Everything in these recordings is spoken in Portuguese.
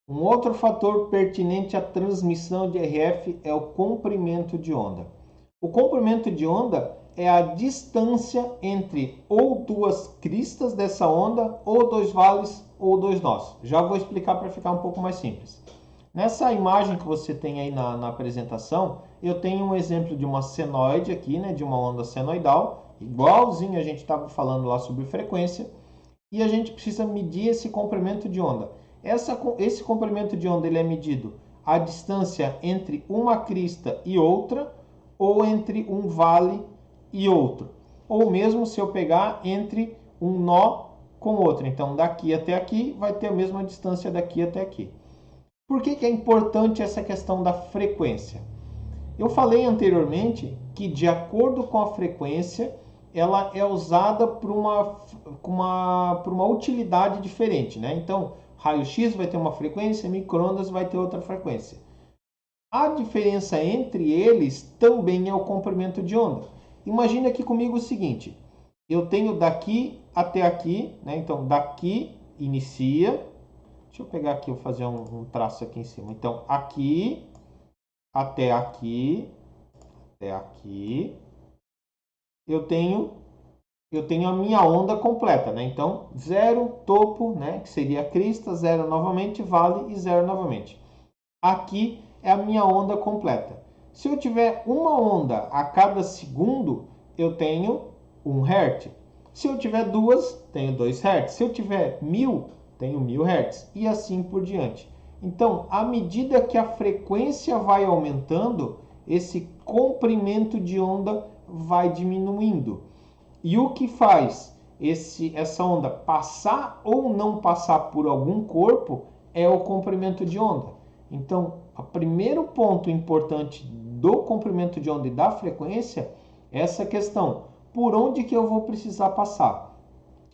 Um outro fator pertinente à transmissão de RF é o comprimento de onda. O comprimento de onda é a distância entre ou duas cristas dessa onda, ou dois vales, ou dois nós. Já vou explicar para ficar um pouco mais simples. Nessa imagem que você tem aí na apresentação, eu tenho um exemplo de uma senoide aqui, né, de uma onda senoidal, igualzinho a gente estava falando lá sobre frequência, e a gente precisa medir esse comprimento de onda. Esse comprimento de onda ele é medido a distância entre uma crista e outra, ou entre um vale e outro, ou mesmo se eu pegar entre um nó com outro. Então, daqui até aqui vai ter a mesma distância daqui até aqui. Por que é importante essa questão da frequência? Eu falei anteriormente que, de acordo com a frequência, ela é usada por uma utilidade diferente, né? Então, raio-x vai ter uma frequência, micro-ondas vai ter outra frequência. A diferença entre eles também é o comprimento de onda. Imagina aqui comigo o seguinte: eu tenho daqui até aqui, né? Então, daqui inicia. Deixa eu pegar aqui, vou fazer um traço aqui em cima. Então, aqui até aqui, eu tenho a minha onda completa, né? Então, zero, topo, né? Que seria a crista, zero novamente, vale e zero novamente. Aqui é a minha onda completa. Se eu tiver uma onda a cada segundo, eu tenho 1 Hz. Se eu tiver duas, tenho 2 Hz. Se eu tiver 1000, tenho 1000 Hz. E assim por diante. Então, à medida que a frequência vai aumentando, esse comprimento de onda vai diminuindo. E o que faz essa onda passar ou não passar por algum corpo é o comprimento de onda. Então, o primeiro ponto importante do comprimento de onda e da frequência é essa questão: por onde que eu vou precisar passar?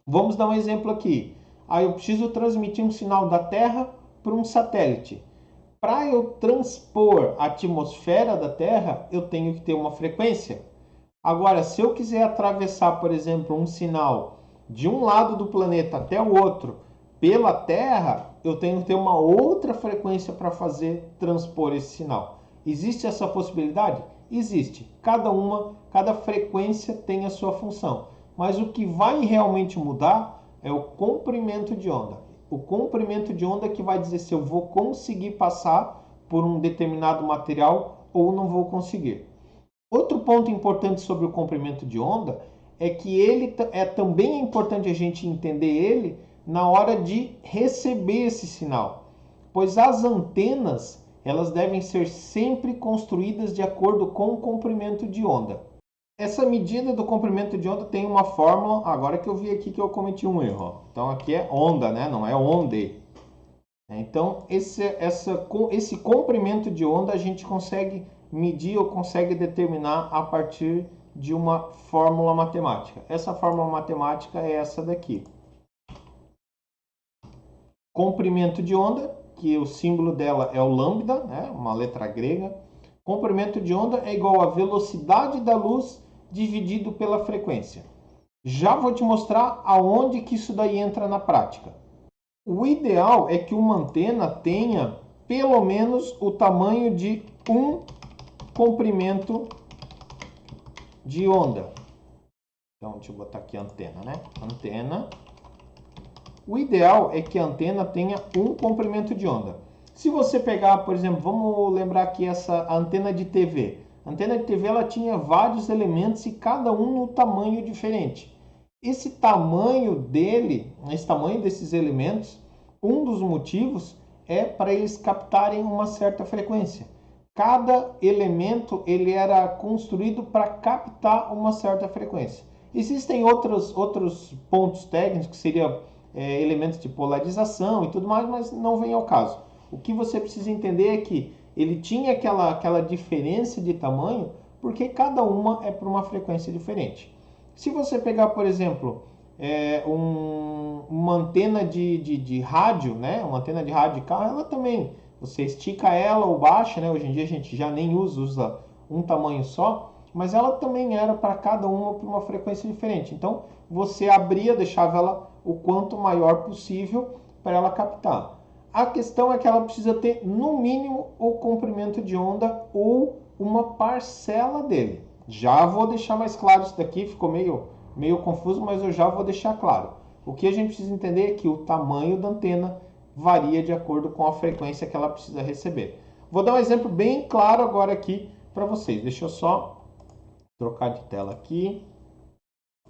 Vamos dar um exemplo aqui. Eu preciso transmitir um sinal da Terra para um satélite. Para eu transpor a atmosfera da Terra, eu tenho que ter uma frequência. Agora, se eu quiser atravessar, por exemplo, um sinal de um lado do planeta até o outro pela Terra, eu tenho que ter uma outra frequência para fazer transpor esse sinal. Existe essa possibilidade? Existe. Cada frequência tem a sua função. Mas o que vai realmente mudar é o comprimento de onda. O comprimento de onda que vai dizer se eu vou conseguir passar por um determinado material ou não vou conseguir. Outro ponto importante sobre o comprimento de onda é que ele também é importante a gente entender ele na hora de receber esse sinal, pois as antenas elas devem ser sempre construídas de acordo com o comprimento de onda. Essa medida do comprimento de onda tem uma fórmula, agora que eu vi aqui que eu cometi um erro. Então aqui é onda, né? Não é onde. Então esse comprimento de onda a gente consegue medir ou consegue determinar a partir de uma fórmula matemática. Essa fórmula matemática é essa daqui. Comprimento de onda, que o símbolo dela é o lambda, né? Uma letra grega. Comprimento de onda é igual à velocidade da luz dividido pela frequência. Já vou te mostrar aonde que isso daí entra na prática. O ideal é que uma antena tenha pelo menos o tamanho de um comprimento de onda. Então, deixa eu botar aqui a antena, né? Antena. O ideal é que a antena tenha um comprimento de onda. Se você pegar, por exemplo, vamos lembrar aqui essa antena de TV. A antena de TV ela tinha vários elementos e cada um no tamanho diferente. Esse tamanho desses elementos, um dos motivos é para eles captarem uma certa frequência. Cada elemento ele era construído para captar uma certa frequência. Existem outros pontos técnicos que seriam elementos de polarização e tudo mais, mas não vem ao caso. O que você precisa entender é que ele tinha aquela diferença de tamanho porque cada uma é para uma frequência diferente. Se você pegar, por exemplo, uma antena de rádio, né? Uma antena de rádio de carro, ela também, você estica ela ou baixa, né? Hoje em dia a gente já nem usa um tamanho só, mas ela também era para cada uma para uma frequência diferente. Então você abria, deixava ela o quanto maior possível para ela captar. A questão é que ela precisa ter, no mínimo, o comprimento de onda ou uma parcela dele. Já vou deixar mais claro isso daqui, ficou meio confuso, mas eu já vou deixar claro. O que a gente precisa entender é que o tamanho da antena varia de acordo com a frequência que ela precisa receber. Vou dar um exemplo bem claro agora aqui para vocês. Deixa eu só trocar de tela aqui.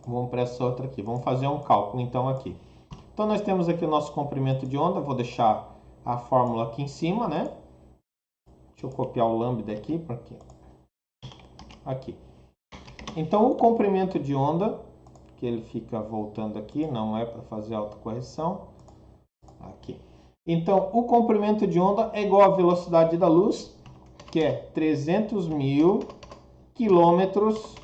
Vamos para essa outra aqui. Vamos fazer um cálculo então aqui. Então nós temos aqui o nosso comprimento de onda. Vou deixar a fórmula aqui em cima, né? Deixa eu copiar o lambda aqui para aqui. Aqui. Então o comprimento de onda, que ele fica voltando aqui, não é para fazer autocorreção. Aqui. Então o comprimento de onda é igual à velocidade da luz, que é 300.000 quilômetros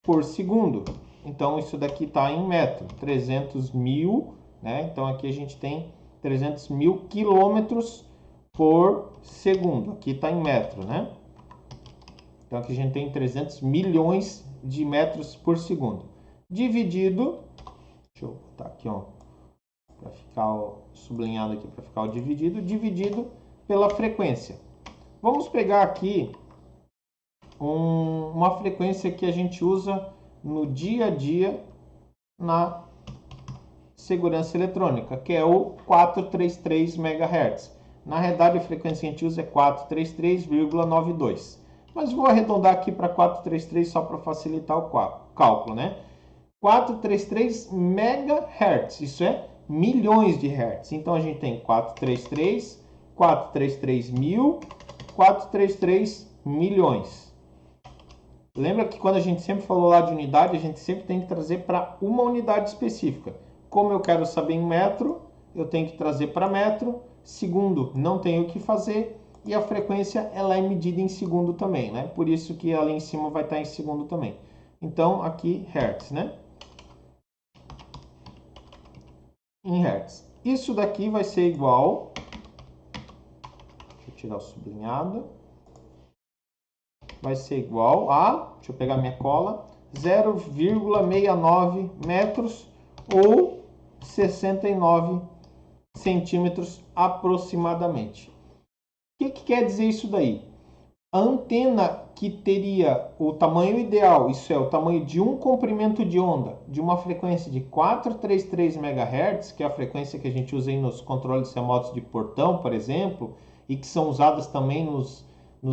por segundo. Então isso daqui está em metro, 300.000, né? Então aqui a gente tem 300.000 quilômetros por segundo. Aqui está em metro, né? Então aqui a gente tem 300 milhões de metros por segundo. Dividido, deixa eu botar aqui, ó, para ficar sublinhado aqui, para ficar o dividido pela frequência. Vamos pegar aqui uma frequência que a gente usa no dia a dia na segurança eletrônica, que é o 433 MHz. Na realidade, a frequência que a gente usa é 433,92. Mas vou arredondar aqui para 433 só para facilitar o cálculo, né? 433 MHz, isso é milhões de hertz. Então a gente tem 433, 433.000, 433 milhões. Lembra que quando a gente sempre falou lá de unidade, a gente sempre tem que trazer para uma unidade específica. Como eu quero saber em metro, eu tenho que trazer para metro. Segundo, não tenho o que fazer. E a frequência ela é medida em segundo também, né? Por isso que ali em cima vai estar em segundo também. Então, aqui, hertz, né? Em hertz. Isso daqui vai ser igual... Deixa eu tirar o sublinhado. Vai ser igual a... Deixa eu pegar minha cola. 0,69 metros ou 69 centímetros aproximadamente. O que quer dizer isso daí? A antena que teria o tamanho ideal, isso é, o tamanho de um comprimento de onda de uma frequência de 433 MHz, que é a frequência que a gente usa aí nos controles remotos de portão, por exemplo, e que são usadas também nos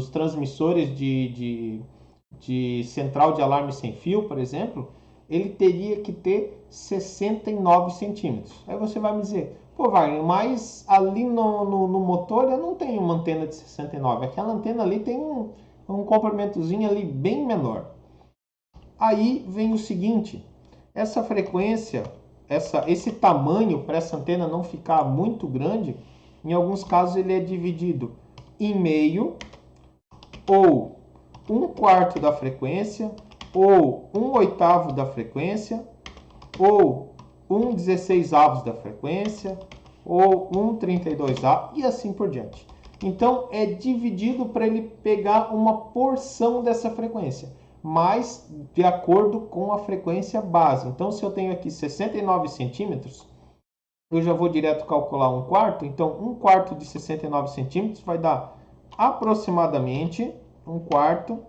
transmissores de central de alarme sem fio, por exemplo, ele teria que ter 69 centímetros. Aí você vai me dizer, pô, Wagner, mas ali no motor eu não tenho uma antena de 69. Aquela antena ali tem um comprimentozinho ali bem menor. Aí vem o seguinte, essa frequência, esse tamanho para essa antena não ficar muito grande, em alguns casos ele é dividido em meio, ou 1/4 da frequência, ou 1/8 da frequência, ou 1/16 da frequência, ou 1/32 e assim por diante. Então é dividido para ele pegar uma porção dessa frequência, mas de acordo com a frequência base. Então se eu tenho aqui 69 centímetros, eu já vou direto calcular 1/4. Então 1/4 de 69 centímetros vai dar aproximadamente 1/4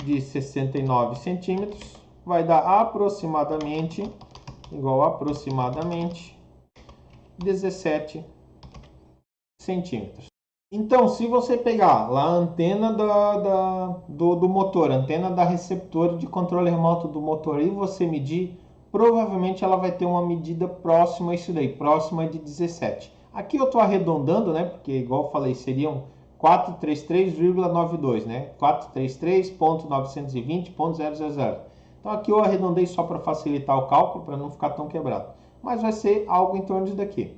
de 69 centímetros, vai dar aproximadamente, igual a aproximadamente 17 centímetros. Então, se você pegar lá a antena do motor, a antena da receptora de controle remoto do motor, e você medir, provavelmente ela vai ter uma medida próxima a isso daí, próxima de 17. Aqui eu estou arredondando, né? Porque, igual eu falei, seriam 433,92, né? 433.920.000. Então aqui eu arredondei só para facilitar o cálculo, para não ficar tão quebrado. Mas vai ser algo em torno disso daqui.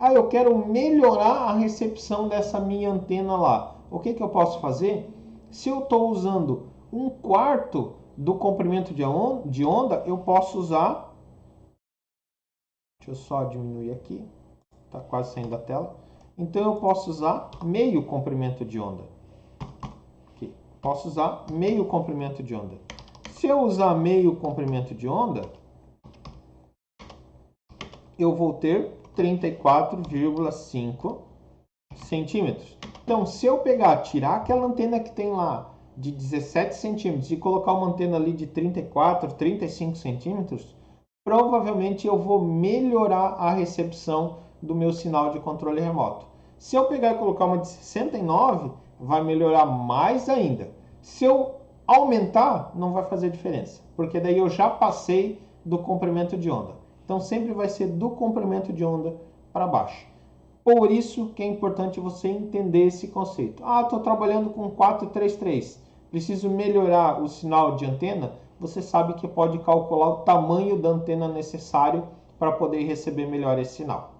Ah, eu quero melhorar a recepção dessa minha antena lá. O que eu posso fazer? Se eu estou usando 1/4 do comprimento de onda, eu posso usar... Deixa eu só diminuir aqui. Está quase saindo da tela. Então eu posso usar meio comprimento de onda. Aqui. Posso usar meio comprimento de onda. Se eu usar meio comprimento de onda, eu vou ter 34,5 centímetros. Então, se eu tirar aquela antena que tem lá de 17 centímetros e colocar uma antena ali de 34, 35 centímetros, provavelmente eu vou melhorar a recepção do meu sinal de controle remoto. Se eu pegar e colocar uma de 69, vai melhorar mais ainda. Se eu aumentar, não vai fazer diferença, porque daí eu já passei do comprimento de onda. Então sempre vai ser do comprimento de onda para baixo. Por isso que é importante você entender esse conceito. Ah, estou trabalhando com 433, preciso melhorar o sinal de antena. Você sabe que pode calcular o tamanho da antena necessário para poder receber melhor esse sinal.